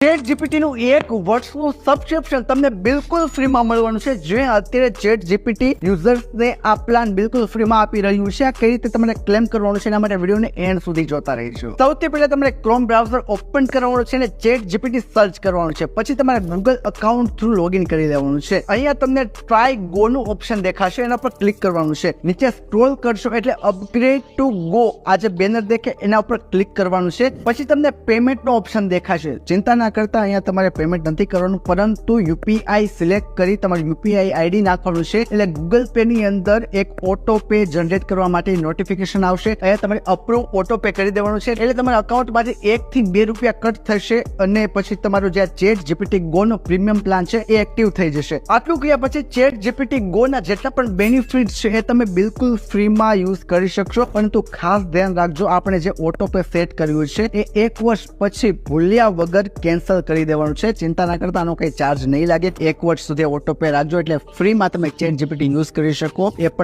Chat જીપીટીનું 1 વર્ષનું subscription તમને બિલકુલ ફ્રીમાં મળવાનું છે. જે અત્યારે ચેટ જીપીટી યુઝર્સને આ પ્લાન બિલકુલ ફ્રીમાં આપી રહ્યું છે. આ કઈ રીતે તમારે ક્લેમ કરવાનું છે એના માટે વિડીયોને એન્ડ સુધી જોતા રહીશું. સૌથી પહેલા તમારે ક્રોમ બ્રાઉઝર ઓપન કરવાનું છે અને ચેટ જીપીટી સર્ચ કરવાનું છે. પછી તમારે ગૂગલ અકાઉન્ટ થ્રુ લોગિન કરી લેવાનું છે. અહીંયા તમને ટ્રાય ગો નું ઓપ્શન દેખાશે, એના પર ક્લિક કરવાનું છે. નીચે સ્ક્રોલ કરશો એટલે અપગ્રેડ ટુ ગો આ જે બેનર દેખે એના ઉપર ક્લિક કરવાનું છે. પછી તમને પેમેન્ટ નો ઓપ્શન દેખાશે. ચિંતા ના કરતા અહીંયા તમારે પેમેન્ટ નથી કરવાનું, પરંતુ યુપીઆઈ સિલેક્ટ કરી તમારું યુપીઆઈ આઈડી નાખવાનું છે. એટલે ગૂગલ પે ની અંદર એક ઓટો પે જનરેટ કરવા માટે નોટિફિકેશન આવશે. અહીંયા તમારે અપ્રૂવ ઓટો પે કરી દેવાનું છે. એટલે તમારા અકાઉન્ટમાંથી 1 થી 2 રૂપિયા કટ થશે અને પછી તમારું જે ચેટ જીપીટી ગો નો પ્રીમિયમ પ્લાન છે એ એક્ટિવ થઈ જશે. આટલું કર્યા પછી ચેટ જીપીટી ગો ના જેટલા પણ બેનિફિટ્સ છે એ તમે બિલકુલ ફ્રીમાં યુઝ કરી શકશો. પરંતુ ખાસ ધ્યાન રાખજો, આપણે જે ઓટો પે સેટ કર્યું છે એ 1 વર્ષ પછી ભૂલ્યા વગર કેન્સલ કરી દેવાનું છે. ચિંતા ના કરતા, આનો કઈ ચાર્જ નહીં લાગે. 1 વર્ષ સુધી ઓટો પે રાખજો એટલે ફ્રીમાં તમે ચેટ જીપીટી યુઝ કરી શકો. એ પણ